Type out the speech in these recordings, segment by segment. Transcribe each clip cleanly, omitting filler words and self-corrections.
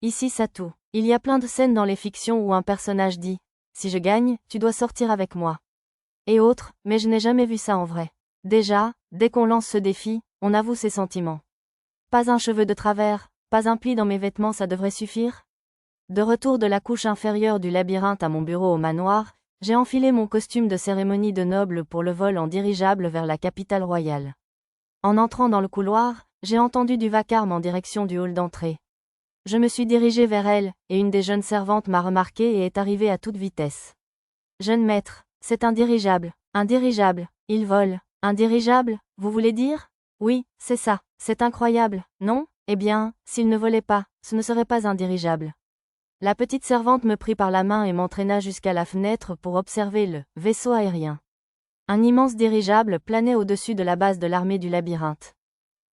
Ici Satou. Il y a plein de scènes dans les fictions où un personnage dit « Si je gagne, tu dois sortir avec moi ». Et autres, mais je n'ai jamais vu ça en vrai. Déjà, dès qu'on lance ce défi, on avoue ses sentiments. Pas un cheveu de travers, pas un pli dans mes vêtements, ça devrait suffire? De retour de la couche inférieure du labyrinthe à mon bureau au manoir, j'ai enfilé mon costume de cérémonie de noble pour le vol en dirigeable vers la capitale royale. En entrant dans le couloir, j'ai entendu du vacarme en direction du hall d'entrée. Je me suis dirigé vers elle, et une des jeunes servantes m'a remarqué et est arrivée à toute vitesse. Jeune maître, c'est un dirigeable, il vole. Un dirigeable, vous voulez dire? Oui, c'est ça, c'est incroyable, non? Eh bien, s'il ne volait pas, ce ne serait pas un dirigeable. La petite servante me prit par la main et m'entraîna jusqu'à la fenêtre pour observer le vaisseau aérien. Un immense dirigeable planait au-dessus de la base de l'armée du labyrinthe.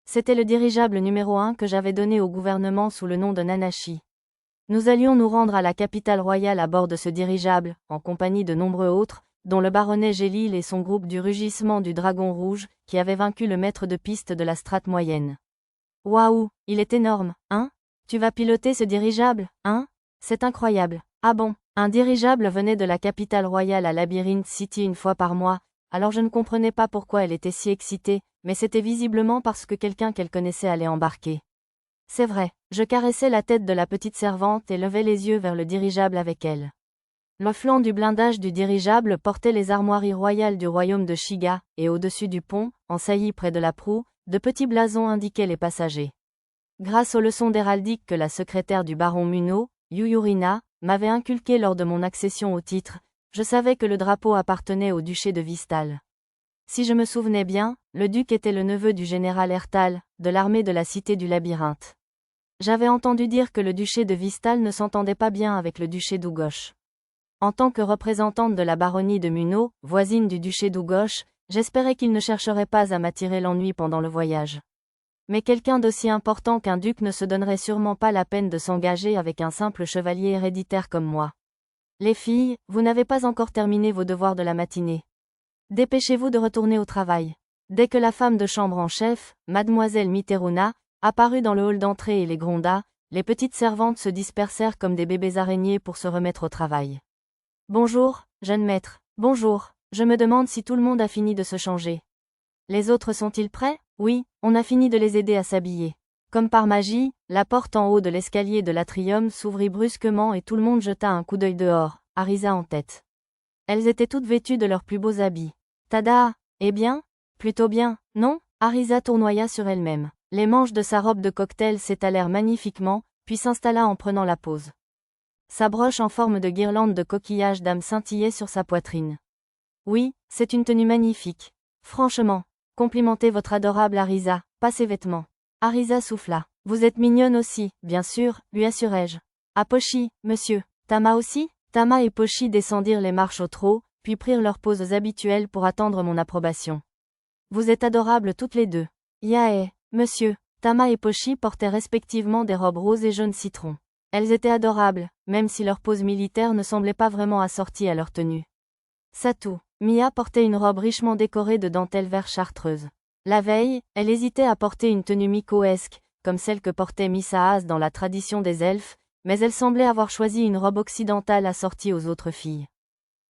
C'était le dirigeable numéro 1 que j'avais donné au gouvernement sous le nom de Nanashi. Nous allions nous rendre à la capitale royale à bord de ce dirigeable, en compagnie de nombreux autres, dont le baronnet Gélil et son groupe du rugissement du dragon rouge, qui avait vaincu le maître de piste de la strate moyenne. Waouh, il est énorme, hein? Tu vas piloter ce dirigeable, hein? C'est incroyable. Ah bon, un dirigeable venait de la capitale royale à Labyrinth City une fois par mois, alors je ne comprenais pas pourquoi elle était si excitée, mais c'était visiblement parce que quelqu'un qu'elle connaissait allait embarquer. C'est vrai, je caressais la tête de la petite servante et levais les yeux vers le dirigeable avec elle. Le flanc du blindage du dirigeable portait les armoiries royales du royaume de Shiga, et au-dessus du pont, en saillie près de la proue, de petits blasons indiquaient les passagers. Grâce aux leçons d'héraldique que la secrétaire du baron Muno, Yuyurina, m'avait inculquées lors de mon accession au titre, je savais que le drapeau appartenait au duché de Vistal. Si je me souvenais bien, le duc était le neveu du général Ertal, de l'armée de la cité du labyrinthe. J'avais entendu dire que le duché de Vistal ne s'entendait pas bien avec le duché d'Ugosh. En tant que représentante de la baronnie de Muno, voisine du duché d'Ugosh, j'espérais qu'il ne chercherait pas à m'attirer l'ennui pendant le voyage. Mais quelqu'un d'aussi important qu'un duc ne se donnerait sûrement pas la peine de s'engager avec un simple chevalier héréditaire comme moi. Les filles, vous n'avez pas encore terminé vos devoirs de la matinée. Dépêchez-vous de retourner au travail. Dès que la femme de chambre en chef, mademoiselle Miteruna, apparut dans le hall d'entrée et les gronda, les petites servantes se dispersèrent comme des bébés araignées pour se remettre au travail. Bonjour, jeune maître. Bonjour, je me demande si tout le monde a fini de se changer. Les autres sont-ils prêts? Oui, on a fini de les aider à s'habiller. Comme par magie, la porte en haut de l'escalier de l'atrium s'ouvrit brusquement et tout le monde jeta un coup d'œil dehors, Arisa en tête. Elles étaient toutes vêtues de leurs plus beaux habits. Tada! Eh bien? Plutôt bien, non? Arisa tournoya sur elle-même. Les manches de sa robe de cocktail s'étalèrent magnifiquement, puis s'installa en prenant la pose. Sa broche en forme de guirlande de coquillage d'âme scintillait sur sa poitrine. Oui, c'est une tenue magnifique. Franchement, complimentez votre adorable Arisa, pas ses vêtements. Arisa souffla. Vous êtes mignonne aussi, bien sûr, lui assurai-je. Ah Pochi, monsieur. Tama aussi? Tama et Pochi descendirent les marches au trot, puis prirent leurs poses habituelles pour attendre mon approbation. Vous êtes adorables toutes les deux. Yae, monsieur. Tama et Pochi portaient respectivement des robes roses et jaunes citron. Elles étaient adorables, même si leur pose militaire ne semblait pas vraiment assortie à leur tenue. Satou. Mia portait une robe richement décorée de dentelle vert chartreuse. La veille, elle hésitait à porter une tenue mikoesque, comme celle que portait Misaas dans la tradition des elfes, mais elle semblait avoir choisi une robe occidentale assortie aux autres filles.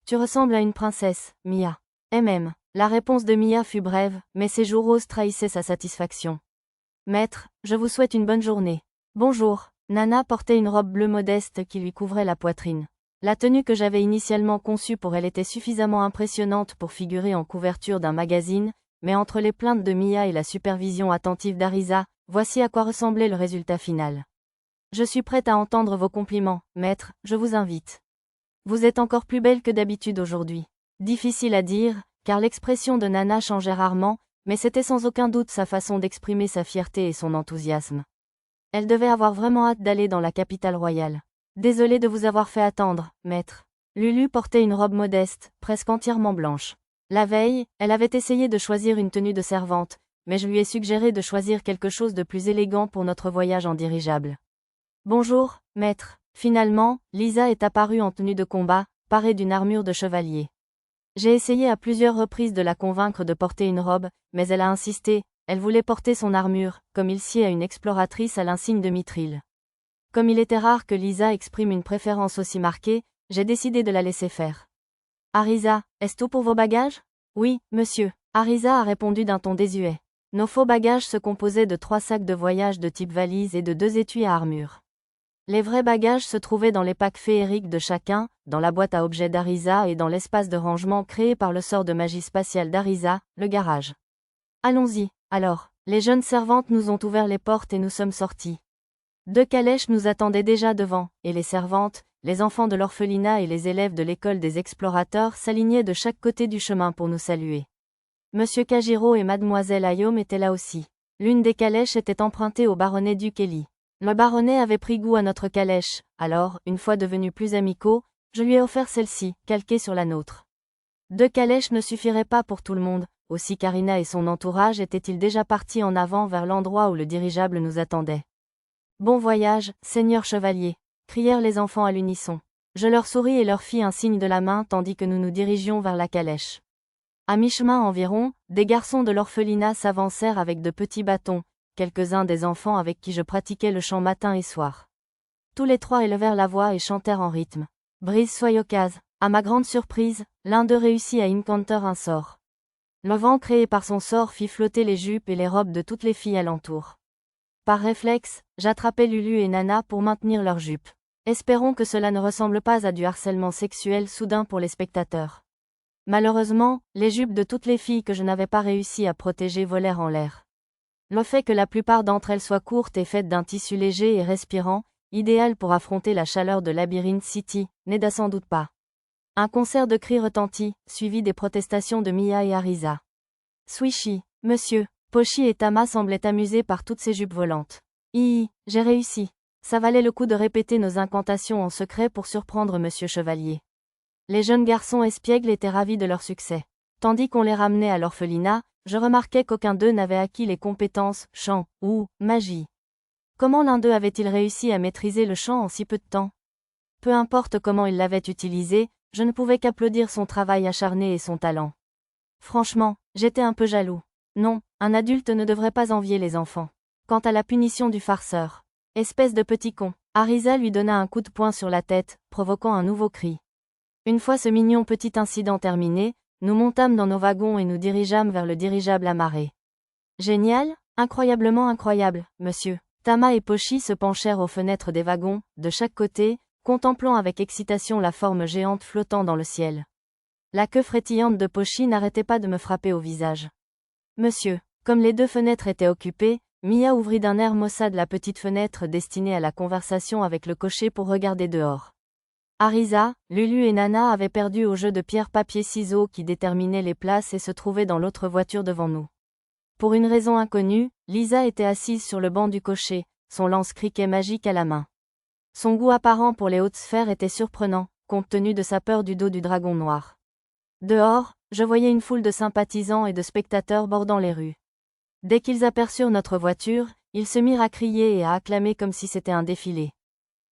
Tu ressembles à une princesse, Mia. Même. La réponse de Mia fut brève, mais ses joues roses trahissaient sa satisfaction. Maître, je vous souhaite une bonne journée. Bonjour. Nana portait une robe bleue modeste qui lui couvrait la poitrine. La tenue que j'avais initialement conçue pour elle était suffisamment impressionnante pour figurer en couverture d'un magazine, mais entre les plaintes de Mia et la supervision attentive d'Arisa, voici à quoi ressemblait le résultat final. Je suis prête à entendre vos compliments, maître, je vous invite. Vous êtes encore plus belle que d'habitude aujourd'hui. Difficile à dire, car l'expression de Nana changeait rarement, mais c'était sans aucun doute sa façon d'exprimer sa fierté et son enthousiasme. Elle devait avoir vraiment hâte d'aller dans la capitale royale. Désolée de vous avoir fait attendre, maître. Lulu portait une robe modeste, presque entièrement blanche. La veille, elle avait essayé de choisir une tenue de servante, mais je lui ai suggéré de choisir quelque chose de plus élégant pour notre voyage en dirigeable. Bonjour, maître. Finalement, Lisa est apparue en tenue de combat, parée d'une armure de chevalier. J'ai essayé à plusieurs reprises de la convaincre de porter une robe, mais elle a insisté, elle voulait porter son armure, comme il sied à une exploratrice à l'insigne de Mithril. Comme il était rare que Lisa exprime une préférence aussi marquée, j'ai décidé de la laisser faire. Arisa, est-ce tout pour vos bagages? Oui, monsieur. Arisa a répondu d'un ton désuet. Nos faux bagages se composaient de 3 sacs de voyage de type valise et de 2 étuis à armure. Les vrais bagages se trouvaient dans les packs féeriques de chacun, dans la boîte à objets d'Arisa et dans l'espace de rangement créé par le sort de magie spatiale d'Arisa, le garage. Allons-y, alors. Les jeunes servantes nous ont ouvert les portes et nous sommes sortis. 2 calèches nous attendaient déjà devant, et les servantes, les enfants de l'orphelinat et les élèves de l'école des explorateurs s'alignaient de chaque côté du chemin pour nous saluer. Monsieur Kajiro et mademoiselle Ayome étaient là aussi. L'une des calèches était empruntée au baronnet du Kelly. Le baronnet avait pris goût à notre calèche, alors, une fois devenus plus amicaux, je lui ai offert celle-ci, calquée sur la nôtre. 2 calèches ne suffiraient pas pour tout le monde, aussi Karina et son entourage étaient-ils déjà partis en avant vers l'endroit où le dirigeable nous attendait. Bon voyage, seigneur chevalier, crièrent les enfants à l'unisson. Je leur souris et leur fis un signe de la main tandis que nous nous dirigions vers la calèche. À mi-chemin environ, des garçons de l'orphelinat s'avancèrent avec de petits bâtons, quelques-uns des enfants avec qui je pratiquais le chant matin et soir. Tous les 3 élevèrent la voix et chantèrent en rythme. Brise soyocase. À ma grande surprise, l'un d'eux réussit à incanter un sort. Le vent créé par son sort fit flotter les jupes et les robes de toutes les filles alentour. Par réflexe, j'attrapai Lulu et Nana pour maintenir leurs jupes. Espérons que cela ne ressemble pas à du harcèlement sexuel soudain pour les spectateurs. Malheureusement, les jupes de toutes les filles que je n'avais pas réussi à protéger volèrent en l'air. Le fait que la plupart d'entre elles soient courtes et faites d'un tissu léger et respirant, idéal pour affronter la chaleur de Labyrinth City, n'aida sans doute pas. Un concert de cris retentit, suivi des protestations de Mia et Arisa. Swishy, monsieur, Pochi et Tama semblaient amusés par toutes ces jupes volantes. J'ai réussi. Ça valait le coup de répéter nos incantations en secret pour surprendre monsieur Chevalier. Les jeunes garçons espiègles étaient ravis de leur succès. Tandis qu'on les ramenait à l'orphelinat, je remarquais qu'aucun d'eux n'avait acquis les compétences chant ou magie. Comment l'un d'eux avait-il réussi à maîtriser le chant en si peu de temps? Peu importe comment il l'avait utilisé, je ne pouvais qu'applaudir son travail acharné et son talent. Franchement, j'étais un peu jaloux. Non, un adulte ne devrait pas envier les enfants. Quant à la punition du farceur, espèce de petit con, Arisa lui donna un coup de poing sur la tête, provoquant un nouveau cri. Une fois ce mignon petit incident terminé, nous montâmes dans nos wagons et nous dirigeâmes vers le dirigeable amarré. Génial, incroyablement incroyable, monsieur. Tama et Pochi se penchèrent aux fenêtres des wagons, de chaque côté, contemplant avec excitation la forme géante flottant dans le ciel. La queue frétillante de Pochi n'arrêtait pas de me frapper au visage. Monsieur, comme les 2 fenêtres étaient occupées, Mia ouvrit d'un air maussade la petite fenêtre destinée à la conversation avec le cocher pour regarder dehors. Arisa, Lulu et Nana avaient perdu au jeu de pierre-papier-ciseaux qui déterminait les places et se trouvaient dans l'autre voiture devant nous. Pour une raison inconnue, Lisa était assise sur le banc du cocher, son lance-criquet magique à la main. Son goût apparent pour les hautes sphères était surprenant, compte tenu de sa peur du dos du dragon noir. Dehors, je voyais une foule de sympathisants et de spectateurs bordant les rues. Dès qu'ils aperçurent notre voiture, ils se mirent à crier et à acclamer comme si c'était un défilé.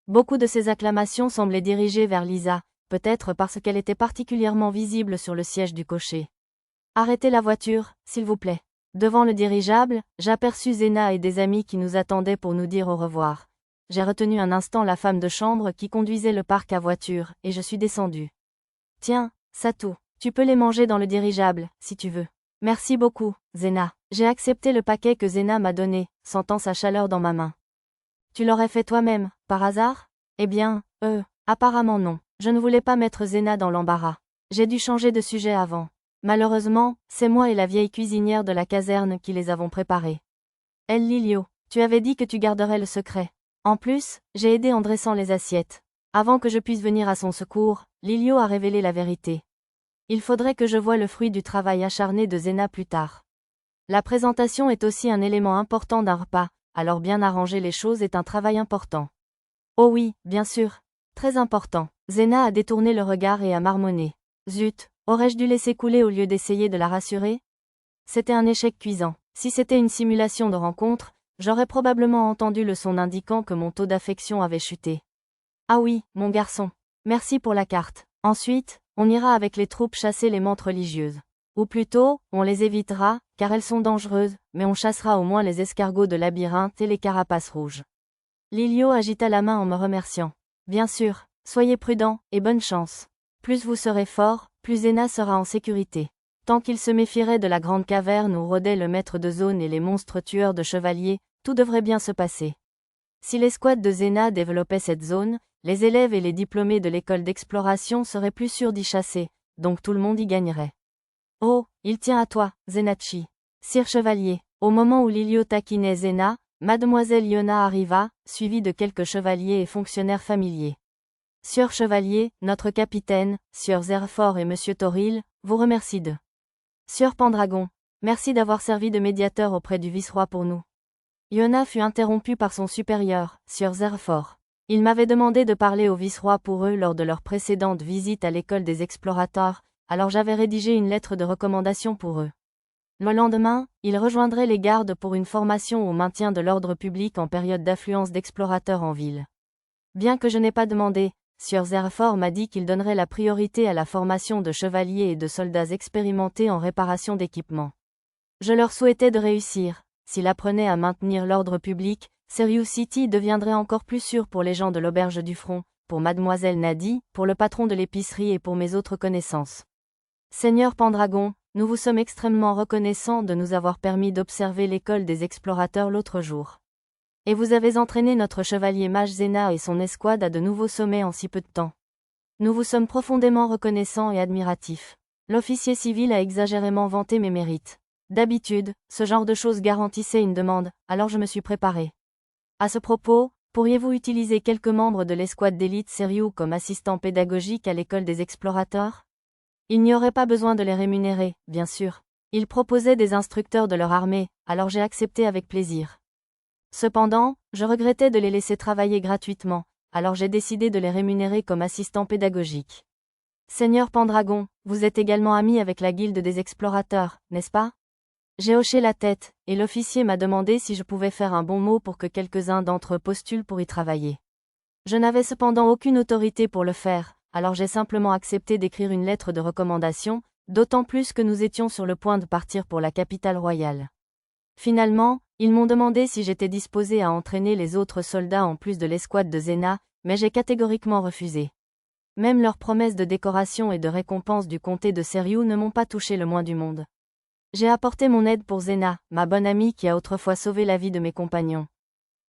Beaucoup de ces acclamations semblaient dirigées vers Lisa, peut-être parce qu'elle était particulièrement visible sur le siège du cocher. Arrêtez la voiture, s'il vous plaît. Devant le dirigeable, j'aperçus Zena et des amis qui nous attendaient pour nous dire au revoir. J'ai retenu un instant la femme de chambre qui conduisait le parc à voiture, et je suis descendue. Tiens, Satou, tu peux les manger dans le dirigeable, si tu veux. Merci beaucoup, Zena. J'ai accepté le paquet que Zena m'a donné, sentant sa chaleur dans ma main. Tu l'aurais fait toi-même, par hasard? Eh bien, apparemment non. Je ne voulais pas mettre Zena dans l'embarras. J'ai dû changer de sujet avant. Malheureusement, c'est moi et la vieille cuisinière de la caserne qui les avons préparés. El Lilio, tu avais dit que tu garderais le secret. En plus, j'ai aidé en dressant les assiettes. Avant que je puisse venir à son secours, Lilio a révélé la vérité. Il faudrait que je voie le fruit du travail acharné de Zena plus tard. La présentation est aussi un élément important d'un repas, alors bien arranger les choses est un travail important. Oh oui, bien sûr. Très important. Zena a détourné le regard et a marmonné. Zut, aurais-je dû laisser couler au lieu d'essayer de la rassurer? C'était un échec cuisant. Si c'était une simulation de rencontre, j'aurais probablement entendu le son indiquant que mon taux d'affection avait chuté. Ah oui, mon garçon. Merci pour la carte. Ensuite, on ira avec les troupes chasser les menthes religieuses. Ou plutôt, on les évitera, car elles sont dangereuses, mais on chassera au moins les escargots de labyrinthe et les carapaces rouges. Lilio agita la main en me remerciant. Bien sûr, soyez prudent, et bonne chance. Plus vous serez fort, plus Zena sera en sécurité. Tant qu'il se méfierait de la grande caverne où rôdait le maître de zone et les monstres tueurs de chevaliers, tout devrait bien se passer. Si l'escouade de Zena développait cette zone, les élèves et les diplômés de l'école d'exploration seraient plus sûrs d'y chasser, donc tout le monde y gagnerait. Oh, il tient à toi, Zenachi. Sire Chevalier. Au moment où Lilio taquinait Zena, Mademoiselle Yona arriva, suivie de quelques chevaliers et fonctionnaires familiers. Sieur Chevalier, notre capitaine, Sieur Zerfort et Monsieur Toril, vous remercient de. Sieur Pendragon, merci d'avoir servi de médiateur auprès du vice-roi pour nous. Yona fut interrompue par son supérieur, Sieur Zerfort. Il m'avait demandé de parler au vice-roi pour eux lors de leur précédente visite à l'école des explorateurs, alors j'avais rédigé une lettre de recommandation pour eux. Le lendemain, ils rejoindraient les gardes pour une formation au maintien de l'ordre public en période d'affluence d'explorateurs en ville. Bien que je n'ai pas demandé, Sieur Zerfort m'a dit qu'il donnerait la priorité à la formation de chevaliers et de soldats expérimentés en réparation d'équipements. Je leur souhaitais de réussir. S'il apprenait à maintenir l'ordre public, Serious City deviendrait encore plus sûr pour les gens de l'auberge du front, pour Mademoiselle Nadi, pour le patron de l'épicerie et pour mes autres connaissances. Seigneur Pendragon, nous vous sommes extrêmement reconnaissants de nous avoir permis d'observer l'école des explorateurs l'autre jour. Et vous avez entraîné notre chevalier mage Zena et son escouade à de nouveaux sommets en si peu de temps. Nous vous sommes profondément reconnaissants et admiratifs. L'officier civil a exagérément vanté mes mérites. D'habitude, ce genre de choses garantissait une demande, alors je me suis préparé. À ce propos, pourriez-vous utiliser quelques membres de l'escouade d'élite Serious comme assistants pédagogiques à l'école des explorateurs? Il n'y aurait pas besoin de les rémunérer, bien sûr. Ils proposaient des instructeurs de leur armée, alors j'ai accepté avec plaisir. Cependant, je regrettais de les laisser travailler gratuitement, alors j'ai décidé de les rémunérer comme assistants pédagogiques. Seigneur Pendragon, vous êtes également ami avec la guilde des explorateurs, n'est-ce pas? J'ai hoché la tête, et l'officier m'a demandé si je pouvais faire un bon mot pour que quelques-uns d'entre eux postulent pour y travailler. Je n'avais cependant aucune autorité pour le faire, alors j'ai simplement accepté d'écrire une lettre de recommandation, d'autant plus que nous étions sur le point de partir pour la capitale royale. Finalement, ils m'ont demandé si j'étais disposé à entraîner les autres soldats en plus de l'escouade de Zena, mais j'ai catégoriquement refusé. Même leurs promesses de décoration et de récompense du comté de Serious ne m'ont pas touché le moins du monde. J'ai apporté mon aide pour Zena, ma bonne amie qui a autrefois sauvé la vie de mes compagnons.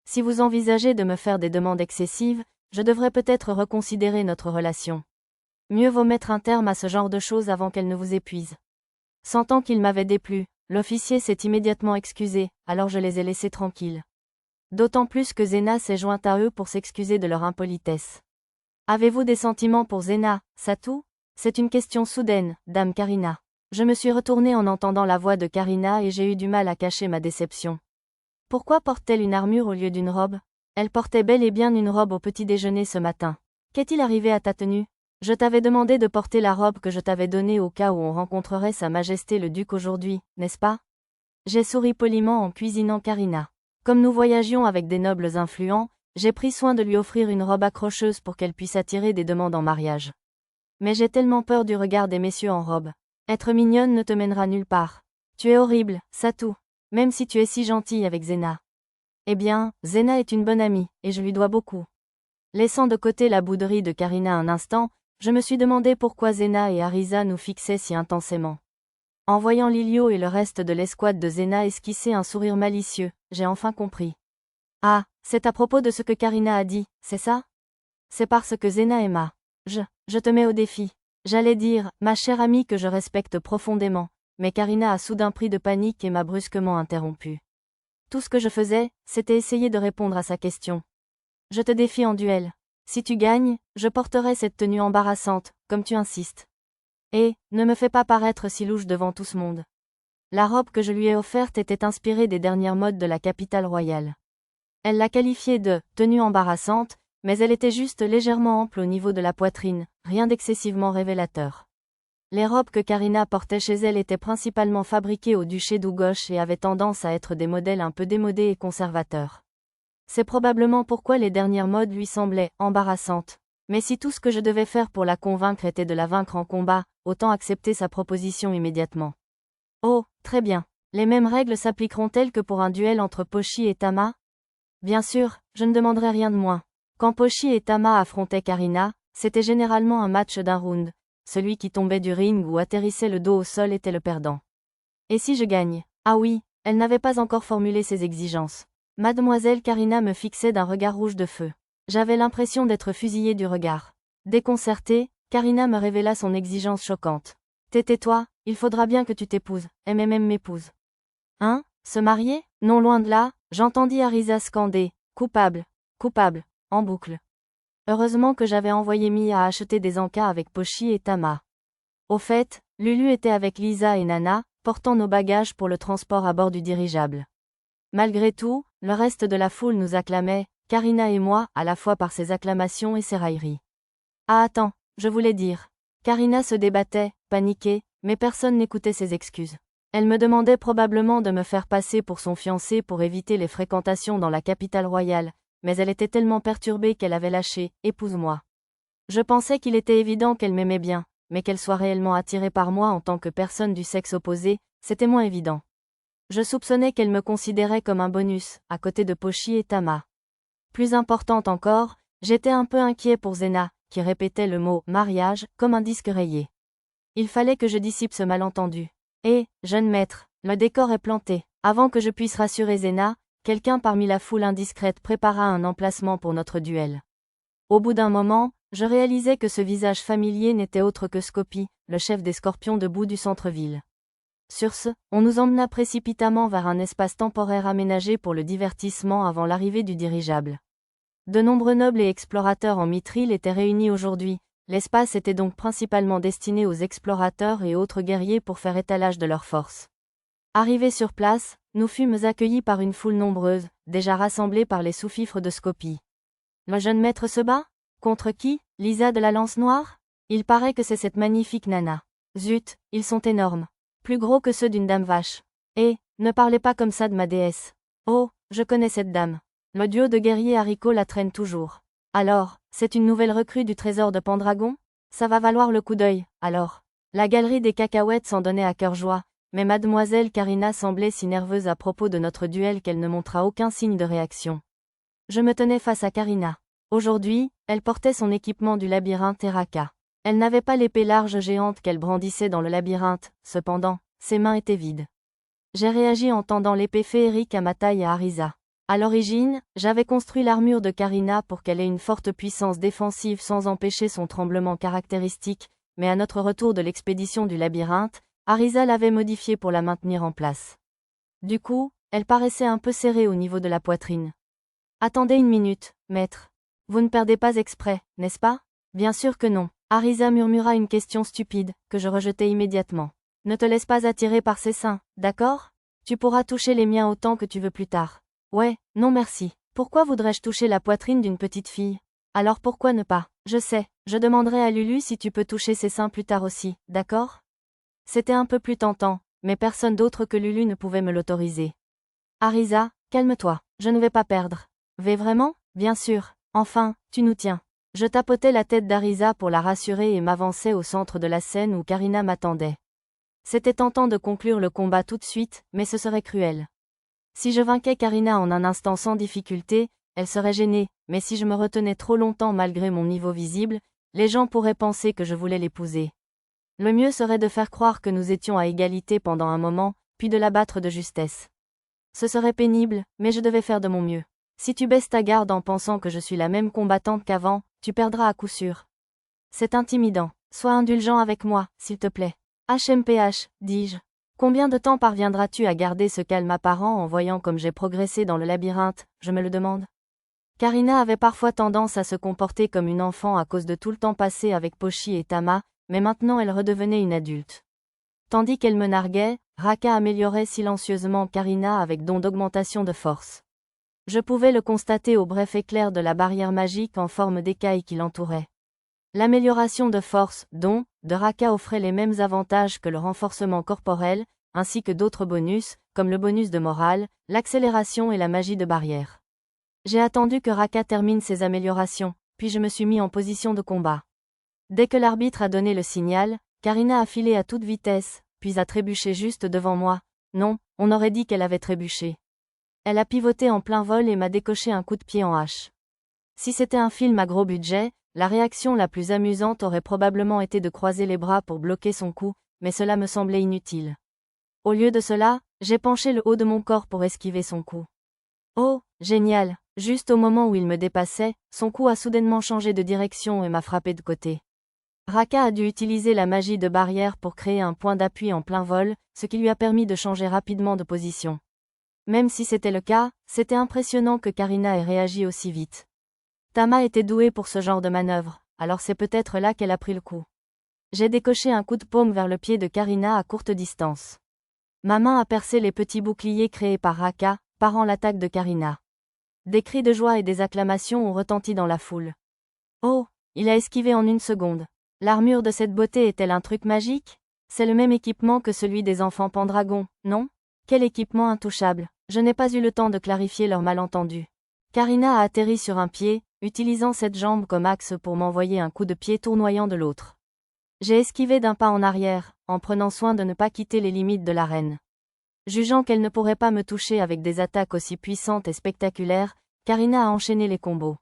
Si vous envisagez de me faire des demandes excessives, je devrais peut-être reconsidérer notre relation. Mieux vaut mettre un terme à ce genre de choses avant qu'elles ne vous épuisent. Sentant qu'il m'avait déplu, l'officier s'est immédiatement excusé, alors je les ai laissés tranquilles. D'autant plus que Zena s'est jointe à eux pour s'excuser de leur impolitesse. Avez-vous des sentiments pour Zena, Satou? C'est une question soudaine, dame Karina. Je me suis retournée en entendant la voix de Karina et j'ai eu du mal à cacher ma déception. Pourquoi porte-t-elle une armure au lieu d'une robe? Elle portait bel et bien une robe au petit déjeuner ce matin. Qu'est-il arrivé à ta tenue? Je t'avais demandé de porter la robe que je t'avais donnée au cas où on rencontrerait Sa Majesté le Duc aujourd'hui, n'est-ce pas? J'ai souri poliment en cuisinant Karina. Comme nous voyagions avec des nobles influents, j'ai pris soin de lui offrir une robe accrocheuse pour qu'elle puisse attirer des demandes en mariage. Mais j'ai tellement peur du regard des messieurs en robe. Être mignonne ne te mènera nulle part. Tu es horrible, Satou. Même si tu es si gentille avec Zena. Eh bien, Zena est une bonne amie, et je lui dois beaucoup. Laissant de côté la bouderie de Karina un instant, je me suis demandé pourquoi Zena et Arisa nous fixaient si intensément. En voyant Lilio et le reste de l'escouade de Zena esquisser un sourire malicieux, j'ai enfin compris. Ah, c'est à propos de ce que Karina a dit, c'est ça? C'est parce que Zena est ma. Je te mets au défi. J'allais dire, ma chère amie que je respecte profondément, mais Karina a soudain pris de panique et m'a brusquement interrompu. Tout ce que je faisais, c'était essayer de répondre à sa question. Je te défie en duel. Si tu gagnes, je porterai cette tenue embarrassante, comme tu insistes. Et, ne me fais pas paraître si louche devant tout ce monde. La robe que je lui ai offerte était inspirée des dernières modes de la capitale royale. Elle l'a qualifiée de « tenue embarrassante », mais elle était juste légèrement ample au niveau de la poitrine, rien d'excessivement révélateur. Les robes que Karina portait chez elle étaient principalement fabriquées au duché d'Ugouche et avaient tendance à être des modèles un peu démodés et conservateurs. C'est probablement pourquoi les dernières modes lui semblaient embarrassantes. Mais si tout ce que je devais faire pour la convaincre était de la vaincre en combat, autant accepter sa proposition immédiatement. Oh, très bien. Les mêmes règles s'appliqueront-elles que pour un duel entre Pochi et Tama? Bien sûr, je ne demanderai rien de moins. Quand Pochi et Tama affrontaient Karina, c'était généralement un match d'un round. Celui qui tombait du ring ou atterrissait le dos au sol était le perdant. Et si je gagne? Ah oui, elle n'avait pas encore formulé ses exigences. Mademoiselle Karina me fixait d'un regard rouge de feu. J'avais l'impression d'être fusillée du regard. Déconcertée, Karina me révéla son exigence choquante. Tais-toi, il faudra bien que tu t'épouses, MMM m'épouse. Hein? Se marier? Non, loin de là, j'entendis Arisa scander, coupable, coupable, en boucle. Heureusement que j'avais envoyé Mia acheter des encas avec Pochi et Tama. Au fait, Lulu était avec Lisa et Nana, portant nos bagages pour le transport à bord du dirigeable. Malgré tout, le reste de la foule nous acclamait, Karina et moi, à la fois par ses acclamations et ses railleries. Ah attends, je voulais dire. Karina se débattait, paniquée, mais personne n'écoutait ses excuses. Elle me demandait probablement de me faire passer pour son fiancé pour éviter les fréquentations dans la capitale royale, mais elle était tellement perturbée qu'elle avait lâché « Épouse-moi ». Je pensais qu'il était évident qu'elle m'aimait bien, mais qu'elle soit réellement attirée par moi en tant que personne du sexe opposé, c'était moins évident. Je soupçonnais qu'elle me considérait comme un bonus, à côté de Pochi et Tama. Plus importante encore, j'étais un peu inquiet pour Zena, qui répétait le mot « mariage » comme un disque rayé. Il fallait que je dissipe ce malentendu. Et, jeune maître, le décor est planté. Avant que je puisse rassurer Zena, quelqu'un parmi la foule indiscrète prépara un emplacement pour notre duel. Au bout d'un moment, je réalisais que ce visage familier n'était autre que Scopy, le chef des scorpions debout du centre-ville. Sur ce, on nous emmena précipitamment vers un espace temporaire aménagé pour le divertissement avant l'arrivée du dirigeable. De nombreux nobles et explorateurs en mithril étaient réunis aujourd'hui. L'espace était donc principalement destiné aux explorateurs et autres guerriers pour faire étalage de leurs forces. Arrivés sur place, nous fûmes accueillis par une foule nombreuse, déjà rassemblée par les sous-fifres de Scopy. Le jeune maître se bat? Contre qui? Lisa de la Lance Noire? Il paraît que c'est cette magnifique nana. Zut, ils sont énormes. Plus gros que ceux d'une dame vache. Et, ne parlez pas comme ça de ma déesse. Oh, je connais cette dame. Le duo de guerriers haricots la traîne toujours. Alors, c'est une nouvelle recrue du trésor de Pendragon? Ça va valoir le coup d'œil, alors. La galerie des cacahuètes s'en donnait à cœur joie, mais mademoiselle Karina semblait si nerveuse à propos de notre duel qu'elle ne montra aucun signe de réaction. Je me tenais face à Karina. Aujourd'hui, elle portait son équipement du labyrinthe Terraka. Elle n'avait pas l'épée large géante qu'elle brandissait dans le labyrinthe, cependant, ses mains étaient vides. J'ai réagi en tendant l'épée féerique à ma taille à Arisa. À l'origine, j'avais construit l'armure de Karina pour qu'elle ait une forte puissance défensive sans empêcher son tremblement caractéristique, mais à notre retour de l'expédition du labyrinthe, Arisa l'avait modifiée pour la maintenir en place. Du coup, elle paraissait un peu serrée au niveau de la poitrine. Attendez une minute, maître. Vous ne perdez pas exprès, n'est-ce pas? Bien sûr que non. Arisa murmura une question stupide, que je rejetai immédiatement. Ne te laisse pas attirer par ses seins, d'accord? Tu pourras toucher les miens autant que tu veux plus tard. Ouais, non merci. Pourquoi voudrais-je toucher la poitrine d'une petite fille? Alors pourquoi ne pas? Je sais, je demanderai à Lulu si tu peux toucher ses seins plus tard aussi, d'accord? C'était un peu plus tentant, mais personne d'autre que Lulu ne pouvait me l'autoriser. Arisa, calme-toi, je ne vais pas perdre. Vais vraiment? Bien sûr. Enfin, tu nous tiens. Je tapotais la tête d'Arisa pour la rassurer et m'avançais au centre de la scène où Karina m'attendait. C'était tentant de conclure le combat tout de suite, mais ce serait cruel. Si je vainquais Karina en un instant sans difficulté, elle serait gênée, mais si je me retenais trop longtemps malgré mon niveau visible, les gens pourraient penser que je voulais l'épouser. Le mieux serait de faire croire que nous étions à égalité pendant un moment, puis de la battre de justesse. Ce serait pénible, mais je devais faire de mon mieux. Si tu baisses ta garde en pensant que je suis la même combattante qu'avant, tu perdras à coup sûr. C'est intimidant. Sois indulgent avec moi, s'il te plaît. HMPH, dis-je. Combien de temps parviendras-tu à garder ce calme apparent en voyant comme j'ai progressé dans le labyrinthe, je me le demande. Karina avait parfois tendance à se comporter comme une enfant à cause de tout le temps passé avec Pochi et Tama, mais maintenant elle redevenait une adulte. Tandis qu'elle me narguait, Raka améliorait silencieusement Karina avec don d'augmentation de force. Je pouvais le constater au bref éclair de la barrière magique en forme d'écaille qui l'entourait. L'amélioration de force, don, de Raka offrait les mêmes avantages que le renforcement corporel, ainsi que d'autres bonus, comme le bonus de morale, l'accélération et la magie de barrière. J'ai attendu que Raka termine ses améliorations, puis je me suis mis en position de combat. Dès que l'arbitre a donné le signal, Karina a filé à toute vitesse, puis a trébuché juste devant moi. Non, on aurait dit qu'elle avait trébuché. Elle a pivoté en plein vol et m'a décoché un coup de pied en hache. Si c'était un film à gros budget, la réaction la plus amusante aurait probablement été de croiser les bras pour bloquer son coup, mais cela me semblait inutile. Au lieu de cela, j'ai penché le haut de mon corps pour esquiver son coup. Oh, génial! Juste au moment où il me dépassait, son coup a soudainement changé de direction et m'a frappé de côté. Raka a dû utiliser la magie de barrière pour créer un point d'appui en plein vol, ce qui lui a permis de changer rapidement de position. Même si c'était le cas, c'était impressionnant que Karina ait réagi aussi vite. Tama était douée pour ce genre de manœuvre, alors c'est peut-être là qu'elle a pris le coup. J'ai décoché un coup de paume vers le pied de Karina à courte distance. Ma main a percé les petits boucliers créés par Raka, parant l'attaque de Karina. Des cris de joie et des acclamations ont retenti dans la foule. Oh, il a esquivé en une seconde. L'armure de cette beauté est-elle un truc magique? C'est le même équipement que celui des enfants Pendragon, non? Quel équipement intouchable! Je n'ai pas eu le temps de clarifier leur malentendu. Karina a atterri sur un pied, utilisant cette jambe comme axe pour m'envoyer un coup de pied tournoyant de l'autre. J'ai esquivé d'un pas en arrière, en prenant soin de ne pas quitter les limites de l'arène. Jugeant qu'elle ne pourrait pas me toucher avec des attaques aussi puissantes et spectaculaires, Karina a enchaîné les combos.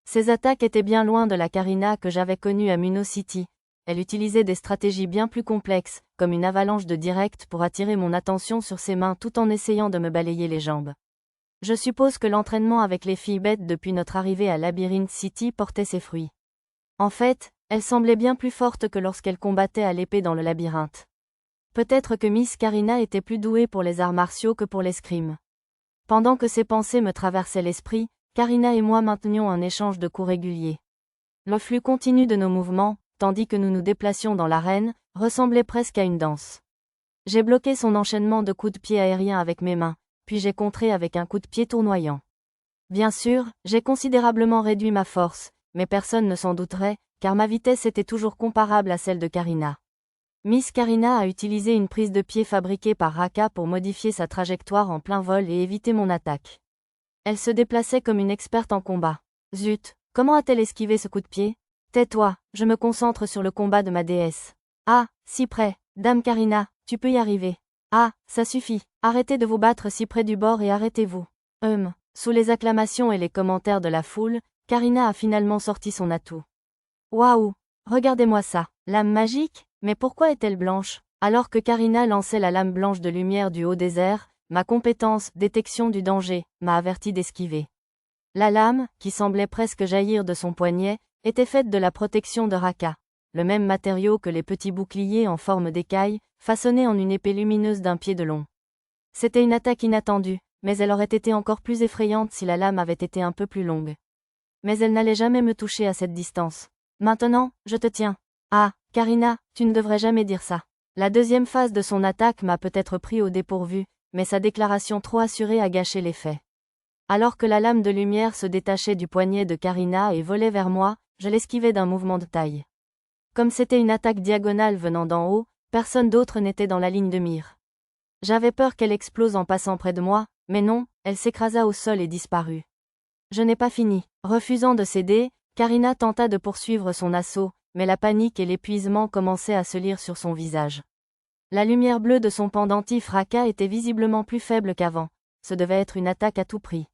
Ces attaques étaient bien loin de la Karina que j'avais connue à Muno City. Elle utilisait des stratégies bien plus complexes, comme une avalanche de direct pour attirer mon attention sur ses mains tout en essayant de me balayer les jambes. Je suppose que l'entraînement avec les filles bêtes depuis notre arrivée à Labyrinth City portait ses fruits. En fait, elle semblait bien plus forte que lorsqu'elle combattait à l'épée dans le labyrinthe. Peut-être que Miss Karina était plus douée pour les arts martiaux que pour l'escrime. Pendant que ces pensées me traversaient l'esprit, Karina et moi maintenions un échange de coups réguliers. Le flux continu de nos mouvements, tandis que nous nous déplacions dans l'arène, ressemblait presque à une danse. J'ai bloqué son enchaînement de coups de pied aériens avec mes mains, puis j'ai contré avec un coup de pied tournoyant. Bien sûr, j'ai considérablement réduit ma force, mais personne ne s'en douterait, car ma vitesse était toujours comparable à celle de Karina. Miss Karina a utilisé une prise de pied fabriquée par Raka pour modifier sa trajectoire en plein vol et éviter mon attaque. Elle se déplaçait comme une experte en combat. Zut, comment a-t-elle esquivé ce coup de pied? Tais-toi, je me concentre sur le combat de ma déesse. Ah, si près, Dame Karina, tu peux y arriver. Ah, ça suffit, arrêtez de vous battre si près du bord et arrêtez-vous. Sous les acclamations et les commentaires de la foule, Karina a finalement sorti son atout. Waouh, regardez-moi ça, lame magique? Mais pourquoi est-elle blanche? Alors que Karina lançait la lame blanche de lumière du haut des airs, ma compétence détection du danger m'a averti d'esquiver. La lame, qui semblait presque jaillir de son poignet, était faite de la protection de Raka, le même matériau que les petits boucliers en forme d'écaille, façonnés en une épée lumineuse d'un pied de long. C'était une attaque inattendue, mais elle aurait été encore plus effrayante si la lame avait été un peu plus longue. Mais elle n'allait jamais me toucher à cette distance. Maintenant, je te tiens. Ah, Karina, tu ne devrais jamais dire ça. La deuxième phase de son attaque m'a peut-être pris au dépourvu, mais sa déclaration trop assurée a gâché l'effet. Alors que la lame de lumière se détachait du poignet de Karina et volait vers moi, je l'esquivais d'un mouvement de taille. Comme c'était une attaque diagonale venant d'en haut, personne d'autre n'était dans la ligne de mire. J'avais peur qu'elle explose en passant près de moi, mais non, elle s'écrasa au sol et disparut. Je n'ai pas fini. Refusant de céder, Karina tenta de poursuivre son assaut, mais la panique et l'épuisement commençaient à se lire sur son visage. La lumière bleue de son pendentif Raka était visiblement plus faible qu'avant. Ce devait être une attaque à tout prix.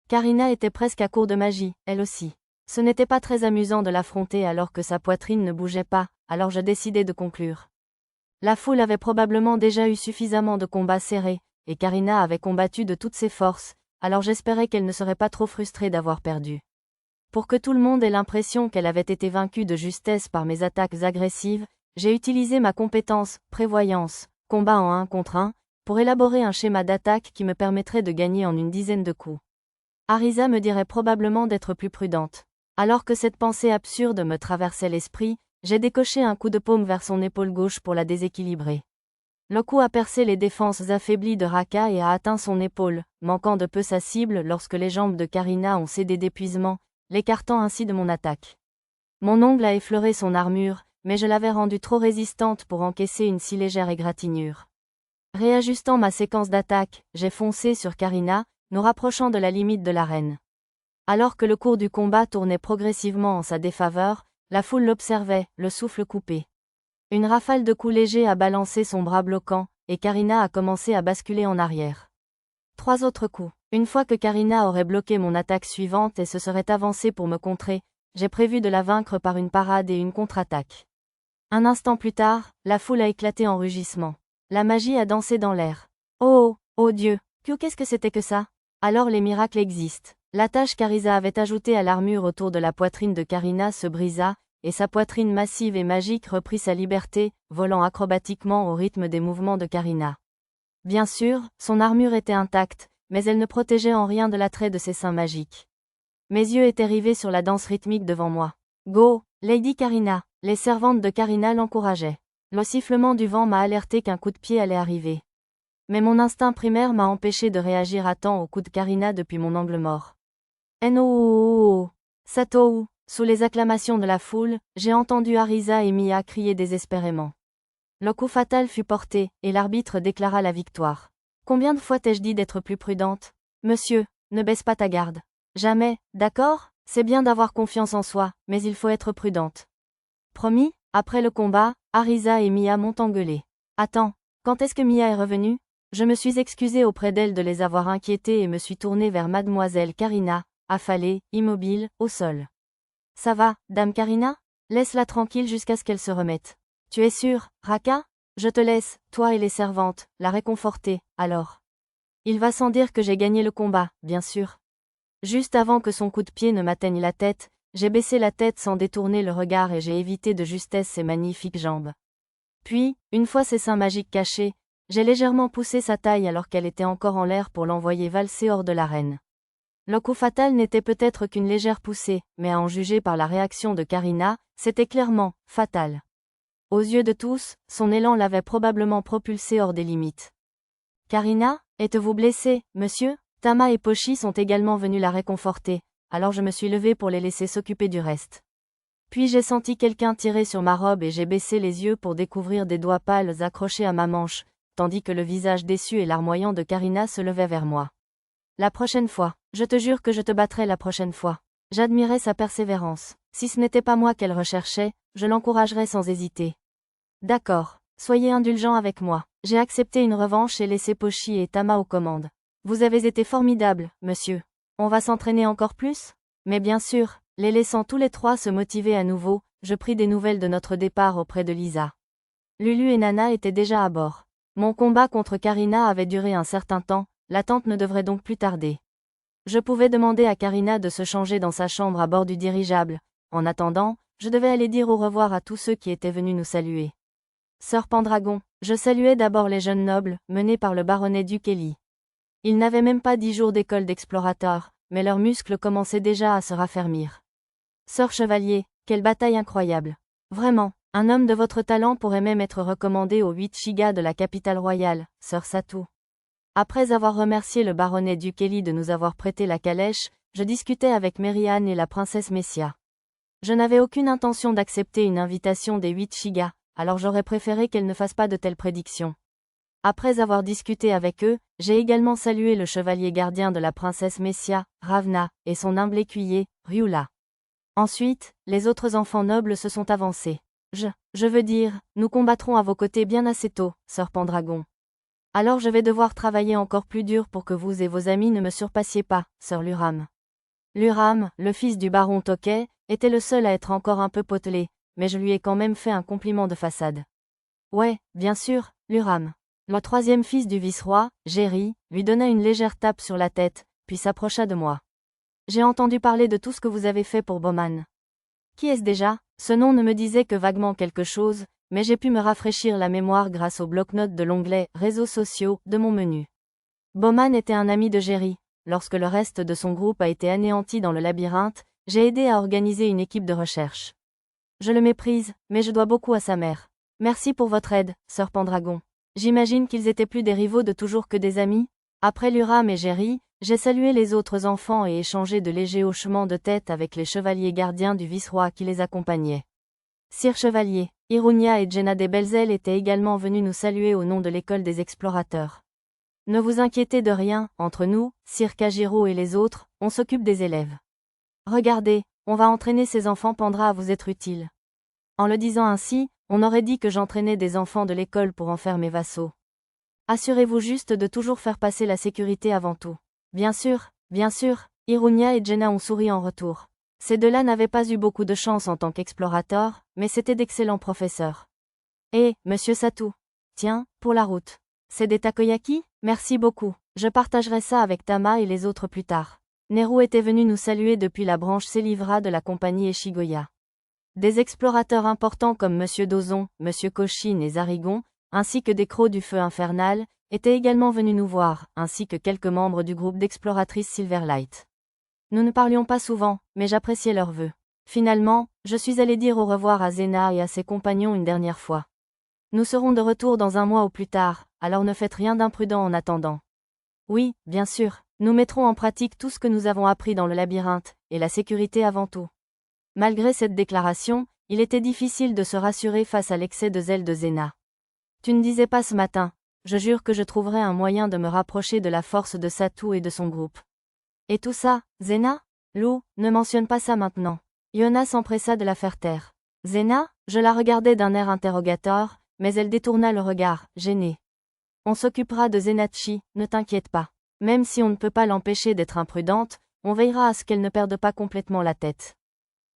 Karina était presque à court de magie, elle aussi. Ce n'était pas très amusant de l'affronter alors que sa poitrine ne bougeait pas, alors je décidai de conclure. La foule avait probablement déjà eu suffisamment de combats serrés, et Karina avait combattu de toutes ses forces, alors j'espérais qu'elle ne serait pas trop frustrée d'avoir perdu. Pour que tout le monde ait l'impression qu'elle avait été vaincue de justesse par mes attaques agressives, j'ai utilisé ma compétence « prévoyance », combat en 1 contre 1, pour élaborer un schéma d'attaque qui me permettrait de gagner en une dizaine de coups. Arisa me dirait probablement d'être plus prudente. Alors que cette pensée absurde me traversait l'esprit, j'ai décoché un coup de paume vers son épaule gauche pour la déséquilibrer. Le coup a percé les défenses affaiblies de Raka et a atteint son épaule, manquant de peu sa cible lorsque les jambes de Karina ont cédé d'épuisement, l'écartant ainsi de mon attaque. Mon ongle a effleuré son armure, mais je l'avais rendue trop résistante pour encaisser une si légère égratignure. Réajustant ma séquence d'attaque, j'ai foncé sur Karina, nous rapprochant de la limite de l'arène. Alors que le cours du combat tournait progressivement en sa défaveur, la foule l'observait, le souffle coupé. Une rafale de coups légers a balancé son bras bloquant, et Karina a commencé à basculer en arrière. 3 autres coups. Une fois que Karina aurait bloqué mon attaque suivante et se serait avancée pour me contrer, j'ai prévu de la vaincre par une parade et une contre-attaque. Un instant plus tard, la foule a éclaté en rugissements. La magie a dansé dans l'air. Oh, oh Dieu, qu'est-ce que c'était que ça? Alors les miracles existent. L'attache qu'Arisa avait ajoutée à l'armure autour de la poitrine de Karina se brisa, et sa poitrine massive et magique reprit sa liberté, volant acrobatiquement au rythme des mouvements de Karina. Bien sûr, son armure était intacte, mais elle ne protégeait en rien de l'attrait de ses seins magiques. Mes yeux étaient rivés sur la danse rythmique devant moi. Go, Lady Karina! Les servantes de Karina l'encourageaient. Le sifflement du vent m'a alerté qu'un coup de pied allait arriver. Mais mon instinct primaire m'a empêché de réagir à temps au coup de Karina depuis mon angle mort. No! Satou! Sous les acclamations de la foule, j'ai entendu Arisa et Mia crier désespérément. Le coup fatal fut porté, et l'arbitre déclara la victoire. Combien de fois t'ai-je dit d'être plus prudente? Monsieur, ne baisse pas ta garde. Jamais, d'accord? C'est bien d'avoir confiance en soi, mais il faut être prudente. Promis? Après le combat, Arisa et Mia m'ont engueulé. Attends, quand est-ce que Mia est revenue? Je me suis excusée auprès d'elle de les avoir inquiétés et me suis tournée vers mademoiselle Karina, affalée, immobile, au sol. Ça va, dame Karina? Laisse-la tranquille jusqu'à ce qu'elle se remette. Tu es sûre, Raka? Je te laisse, toi et les servantes, la réconforter, alors. Il va sans dire que j'ai gagné le combat, bien sûr. Juste avant que son coup de pied ne m'atteigne la tête, j'ai baissé la tête sans détourner le regard et j'ai évité de justesse ses magnifiques jambes. Puis, une fois ses seins magiques cachés, j'ai légèrement poussé sa taille alors qu'elle était encore en l'air pour l'envoyer valser hors de l'arène. Le coup fatal n'était peut-être qu'une légère poussée, mais à en juger par la réaction de Karina, c'était clairement fatal. Aux yeux de tous, son élan l'avait probablement propulsée hors des limites. Karina, êtes-vous blessée, monsieur? Tama et Pochi sont également venus la réconforter, alors je me suis levée pour les laisser s'occuper du reste. Puis j'ai senti quelqu'un tirer sur ma robe et j'ai baissé les yeux pour découvrir des doigts pâles accrochés à ma manche, tandis que le visage déçu et larmoyant de Karina se levait vers moi. La prochaine fois, je te jure que je te battrai la prochaine fois. J'admirais sa persévérance. Si ce n'était pas moi qu'elle recherchait, je l'encouragerais sans hésiter. D'accord, soyez indulgents avec moi. J'ai accepté une revanche et laissé Pochi et Tama aux commandes. Vous avez été formidable, monsieur. On va s'entraîner encore plus? Mais bien sûr, les laissant tous les trois se motiver à nouveau, je pris des nouvelles de notre départ auprès de Lisa. Lulu et Nana étaient déjà à bord. Mon combat contre Karina avait duré un certain temps, l'attente ne devrait donc plus tarder. Je pouvais demander à Karina de se changer dans sa chambre à bord du dirigeable. En attendant, je devais aller dire au revoir à tous ceux qui étaient venus nous saluer. Sœur Pendragon, je saluais d'abord les jeunes nobles, menés par le baronnet Dukelly. Ils n'avaient même pas 10 jours d'école d'explorateurs, mais leurs muscles commençaient déjà à se raffermir. Sœur Chevalier, quelle bataille incroyable. Vraiment, un homme de votre talent pourrait même être recommandé aux 8 Shiga de la capitale royale, Sœur Satou. Après avoir remercié le baronnet Dukelly de nous avoir prêté la calèche, je discutais avec Mary-Anne et la princesse Messia. Je n'avais aucune intention d'accepter une invitation des 8 Shiga, alors j'aurais préféré qu'elles ne fassent pas de telles prédictions. Après avoir discuté avec eux, j'ai également salué le chevalier gardien de la princesse Messia, Ravna, et son humble écuyer, Ryula. Ensuite, les autres enfants nobles se sont avancés. Je veux dire, nous combattrons à vos côtés bien assez tôt, sœur Pendragon. Alors je vais devoir travailler encore plus dur pour que vous et vos amis ne me surpassiez pas, sœur Luram. Luram, le fils du baron Tokay, était le seul à être encore un peu potelé, mais je lui ai quand même fait un compliment de façade. Ouais, bien sûr, Luram. Le troisième fils du vice-roi, Jerry, lui donna une légère tape sur la tête, puis s'approcha de moi. J'ai entendu parler de tout ce que vous avez fait pour Bowman. Qui est-ce déjà? Ce nom ne me disait que vaguement quelque chose, mais j'ai pu me rafraîchir la mémoire grâce au bloc-notes de l'onglet « Réseaux sociaux » de mon menu. Bowman était un ami de Jerry. Lorsque le reste de son groupe a été anéanti dans le labyrinthe, j'ai aidé à organiser une équipe de recherche. Je le méprise, mais je dois beaucoup à sa mère. Merci pour votre aide, sœur Pendragon. J'imagine qu'ils étaient plus des rivaux de toujours que des amis? Après Luram et Jerry, j'ai salué les autres enfants et échangé de légers hochements de tête avec les chevaliers gardiens du vice-roi qui les accompagnaient. Sire Chevalier, Irunia et Jenna des Belzels étaient également venus nous saluer au nom de l'école des explorateurs. Ne vous inquiétez de rien, entre nous, Sire Kajiro et les autres, on s'occupe des élèves. Regardez, on va entraîner ces enfants Pandra à vous être utiles. En le disant ainsi, on aurait dit que j'entraînais des enfants de l'école pour en faire mes vassaux. Assurez-vous juste de toujours faire passer la sécurité avant tout. Bien sûr, Irunia et Jenna ont souri en retour. Ces deux-là n'avaient pas eu beaucoup de chance en tant qu'explorateurs, mais c'étaient d'excellents professeurs. Monsieur Satou. Tiens, pour la route. C'est des takoyaki? Merci beaucoup. Je partagerai ça avec Tama et les autres plus tard. Neru était venu nous saluer depuis la branche Célivra de la compagnie Eshigoya. Des explorateurs importants comme Monsieur Dozon, Monsieur Koshin et Zarigon, ainsi que des crocs du feu infernal, étaient également venus nous voir, ainsi que quelques membres du groupe d'exploratrices Silverlight. Nous ne parlions pas souvent, mais j'appréciais leurs vœux. Finalement, je suis allé dire au revoir à Zena et à ses compagnons une dernière fois. Nous serons de retour dans 1 mois au plus tard, alors ne faites rien d'imprudent en attendant. Oui, bien sûr, nous mettrons en pratique tout ce que nous avons appris dans le labyrinthe, et la sécurité avant tout. Malgré cette déclaration, il était difficile de se rassurer face à l'excès de zèle de Zena. Tu ne disais pas ce matin, je jure que je trouverai un moyen de me rapprocher de la force de Satou et de son groupe. Et tout ça, Zena? Lou, ne mentionne pas ça maintenant. Yona s'empressa de la faire taire. Zena? Je la regardais d'un air interrogateur, mais elle détourna le regard, gênée. On s'occupera de Zenachi, ne t'inquiète pas. Même si on ne peut pas l'empêcher d'être imprudente, on veillera à ce qu'elle ne perde pas complètement la tête.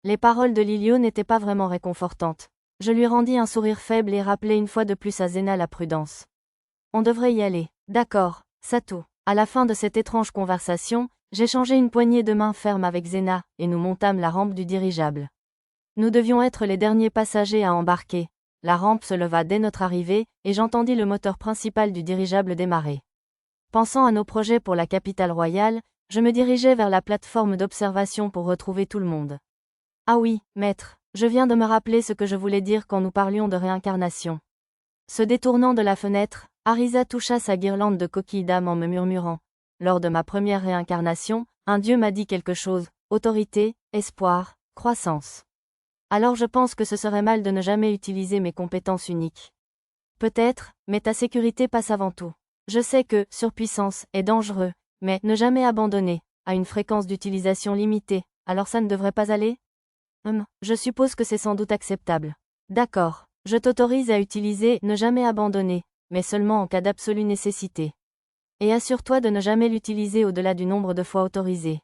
Les paroles de Lilio n'étaient pas vraiment réconfortantes. Je lui rendis un sourire faible et rappelai une fois de plus à Zena la prudence. On devrait y aller. D'accord, Satou. À la fin de cette étrange conversation, j'échangeai une poignée de main ferme avec Zena, et nous montâmes la rampe du dirigeable. Nous devions être les derniers passagers à embarquer. La rampe se leva dès notre arrivée, et j'entendis le moteur principal du dirigeable démarrer. Pensant à nos projets pour la capitale royale, je me dirigeai vers la plateforme d'observation pour retrouver tout le monde. Ah oui, maître, je viens de me rappeler ce que je voulais dire quand nous parlions de réincarnation. Se détournant de la fenêtre, Arisa toucha sa guirlande de coquilles d'âme en me murmurant. Lors de ma première réincarnation, un dieu m'a dit quelque chose, autorité, espoir, croissance. Alors je pense que ce serait mal de ne jamais utiliser mes compétences uniques. Peut-être, mais ta sécurité passe avant tout. Je sais que, surpuissance, est dangereux, mais ne jamais abandonner, à une fréquence d'utilisation limitée, alors ça ne devrait pas aller? Je suppose que c'est sans doute acceptable. D'accord, je t'autorise à utiliser ne jamais abandonner, mais seulement en cas d'absolue nécessité. Et assure-toi de ne jamais l'utiliser au-delà du nombre de fois autorisé.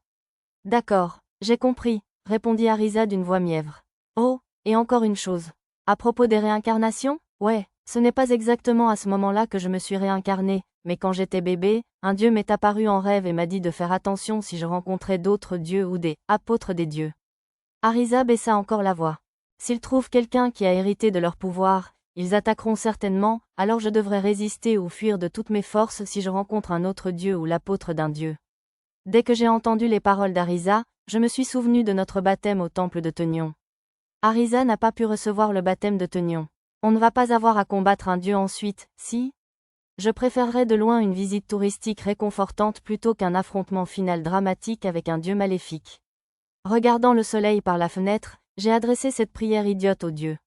D'accord, j'ai compris, répondit Arisa d'une voix mièvre. Oh, et encore une chose. À propos des réincarnations? Ouais, ce n'est pas exactement à ce moment-là que je me suis réincarnée, mais quand j'étais bébé, un dieu m'est apparu en rêve et m'a dit de faire attention si je rencontrais d'autres dieux ou des apôtres des dieux. Arisa baissa encore la voix. S'ils trouvent quelqu'un qui a hérité de leur pouvoir, ils attaqueront certainement, alors je devrais résister ou fuir de toutes mes forces si je rencontre un autre dieu ou l'apôtre d'un dieu. Dès que j'ai entendu les paroles d'Arisa, je me suis souvenu de notre baptême au temple de Tenion. Arisa n'a pas pu recevoir le baptême de Tenion. On ne va pas avoir à combattre un dieu ensuite, si? Je préférerais de loin une visite touristique réconfortante plutôt qu'un affrontement final dramatique avec un dieu maléfique. Regardant le soleil par la fenêtre, j'ai adressé cette prière idiote au dieu.